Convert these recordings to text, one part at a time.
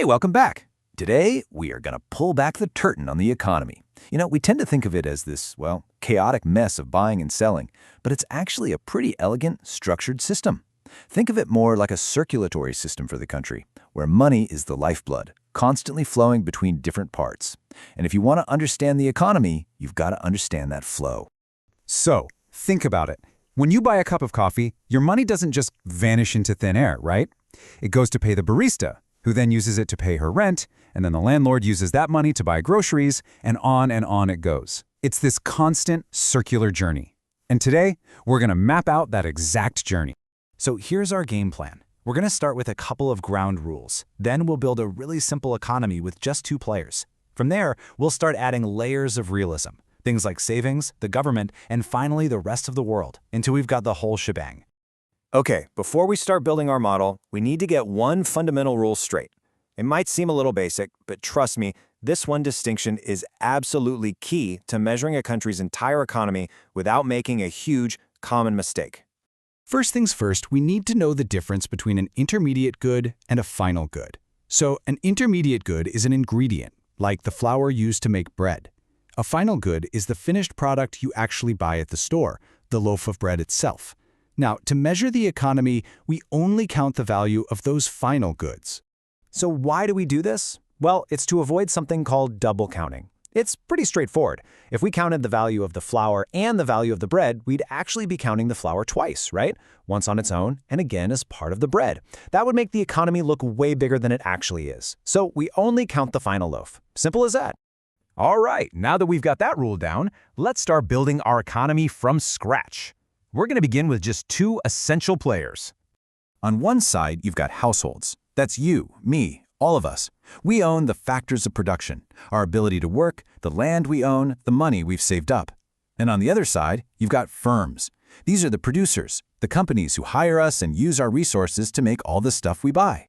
Hey, welcome back. Today, we are going to pull back the curtain on the economy. We tend to think of it as this, chaotic mess of buying and selling, but it's actually a pretty elegant, structured system. Think of it more like a circulatory system for the country, where money is the lifeblood, constantly flowing between different parts. And if you want to understand the economy, you've got to understand that flow. So, think about it. When you buy a cup of coffee, your money doesn't just vanish into thin air, right? It goes to pay the barista, who then uses it to pay her rent, and then the landlord uses that money to buy groceries, and on it goes. It's this constant circular journey. And today, we're going to map out that exact journey. So here's our game plan. We're going to start with a couple of ground rules. Then we'll build a really simple economy with just 2 players. From there, we'll start adding layers of realism. Things like savings, the government, and finally the rest of the world, until we've got the whole shebang. Okay, before we start building our model, we need to get one fundamental rule straight. It might seem a little basic, but trust me, this one distinction is absolutely key to measuring a country's entire economy without making a huge, common mistake. First things first, we need to know the difference between an intermediate good and a final good. So, an intermediate good is an ingredient, like the flour used to make bread. A final good is the finished product you actually buy at the store, the loaf of bread itself. Now, to measure the economy, we only count the value of those final goods. So why do we do this? Well, it's to avoid something called double counting. It's pretty straightforward. If we counted the value of the flour and the value of the bread, we'd actually be counting the flour twice, right? Once on its own, and again as part of the bread. That would make the economy look way bigger than it actually is. So we only count the final loaf. Simple as that. All right, now that we've got that rule down, let's start building our economy from scratch. We're going to begin with just 2 essential players. On one side, you've got households. That's you, me, all of us. We own the factors of production, our ability to work, the land we own, the money we've saved up. And on the other side, you've got firms. These are the producers, the companies who hire us and use our resources to make all the stuff we buy.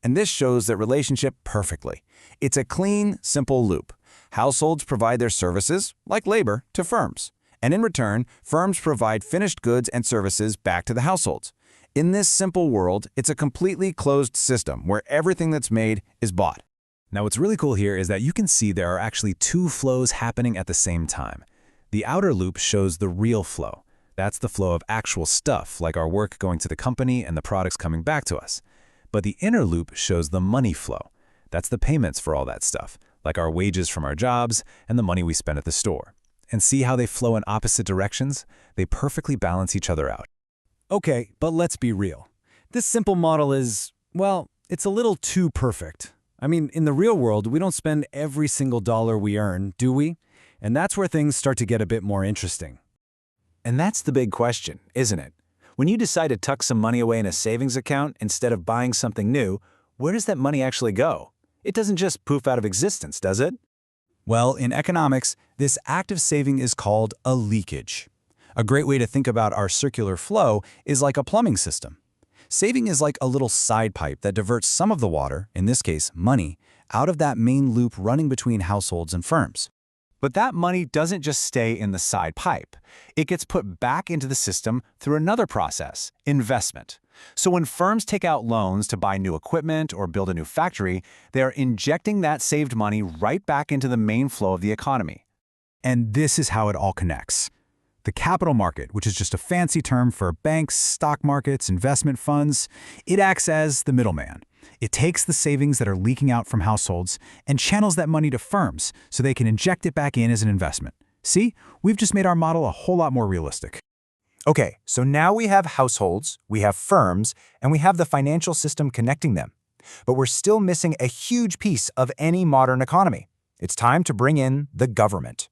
And this shows that relationship perfectly. It's a clean, simple loop. Households provide their services, like labor, to firms. And in return, firms provide finished goods and services back to the households. In this simple world, it's a completely closed system where everything that's made is bought. Now what's really cool here is that you can see there are actually 2 flows happening at the same time. The outer loop shows the real flow. That's the flow of actual stuff, like our work going to the company and the products coming back to us. But the inner loop shows the money flow. That's the payments for all that stuff, like our wages from our jobs and the money we spend at the store. And see how they flow in opposite directions? They perfectly balance each other out. Okay, but let's be real. This simple model is, it's a little too perfect. I mean, in the real world, we don't spend every single dollar we earn, do we? And that's where things start to get a bit more interesting. And that's the big question, isn't it? When you decide to tuck some money away in a savings account instead of buying something new, where does that money actually go? It doesn't just poof out of existence, does it? Well, in economics, this active saving is called a leakage. A great way to think about our circular flow is like a plumbing system. Saving is like a little side pipe that diverts some of the water, in this case money, out of that main loop running between households and firms. But that money doesn't just stay in the side pipe. It gets put back into the system through another process, investment. So when firms take out loans to buy new equipment or build a new factory, they are injecting that saved money right back into the main flow of the economy. And this is how it all connects. The capital market, which is just a fancy term for banks, stock markets, investment funds, it acts as the middleman. It takes the savings that are leaking out from households and channels that money to firms so they can inject it back in as an investment. See, we've just made our model a whole lot more realistic. Okay, so now we have households, we have firms, and we have the financial system connecting them. But we're still missing a huge piece of any modern economy. It's time to bring in the government.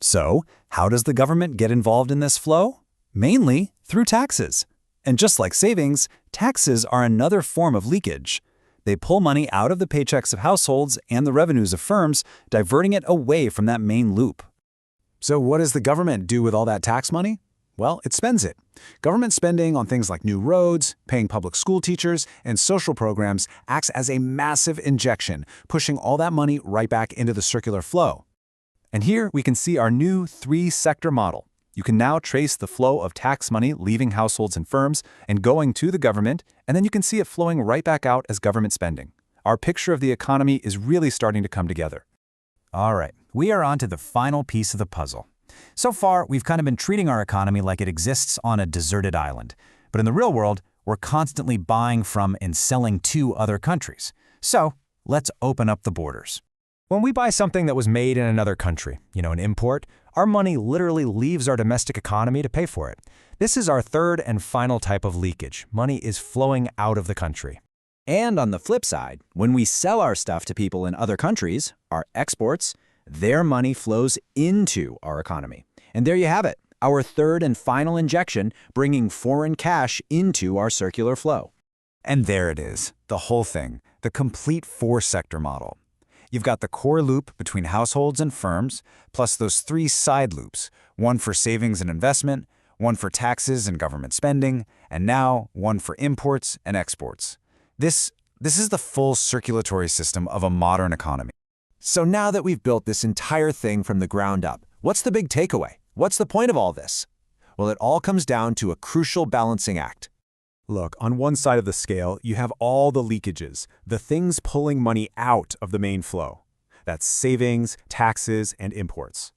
So, how does the government get involved in this flow? Mainly through taxes. And just like savings, taxes are another form of leakage. They pull money out of the paychecks of households and the revenues of firms, diverting it away from that main loop. So what does the government do with all that tax money? Well, it spends it. Government spending on things like new roads, paying public school teachers, and social programs acts as a massive injection, pushing all that money right back into the circular flow. And here we can see our new 3-sector model. You can now trace the flow of tax money leaving households and firms and going to the government, and then you can see it flowing right back out as government spending. Our picture of the economy is really starting to come together. All right, we are on to the final piece of the puzzle. So far, we've kind of been treating our economy like it exists on a deserted island. But in the real world, we're constantly buying from and selling to other countries. So let's open up the borders. When we buy something that was made in another country, an import, our money literally leaves our domestic economy to pay for it. This is our third and final type of leakage. Money is flowing out of the country. And on the flip side, when we sell our stuff to people in other countries, our exports, their money flows into our economy. And there you have it, our third and final injection, bringing foreign cash into our circular flow. And there it is, the whole thing, the complete four-sector model. You've got the core loop between households and firms, plus those three side loops, one for savings and investment, one for taxes and government spending, and now one for imports and exports. This is the full circulatory system of a modern economy. So now that we've built this entire thing from the ground up, what's the big takeaway? What's the point of all this? Well, it all comes down to a crucial balancing act. Look, on one side of the scale, you have all the leakages, the things pulling money out of the main flow. That's savings, taxes, and imports.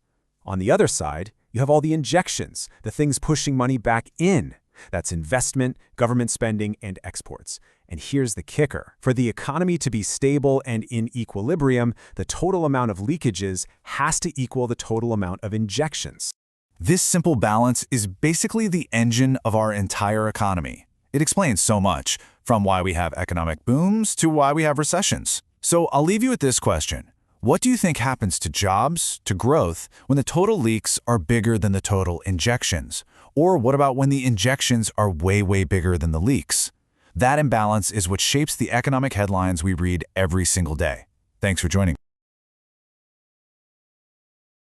On the other side, you have all the injections, the things pushing money back in. That's investment, government spending, and exports. And here's the kicker. For the economy to be stable and in equilibrium, the total amount of leakages has to equal the total amount of injections. This simple balance is basically the engine of our entire economy. It explains so much, from why we have economic booms to why we have recessions. So I'll leave you with this question. What do you think happens to jobs, to growth, when the total leaks are bigger than the total injections? Or what about when the injections are way, way bigger than the leaks? That imbalance is what shapes the economic headlines we read every single day. Thanks for joining.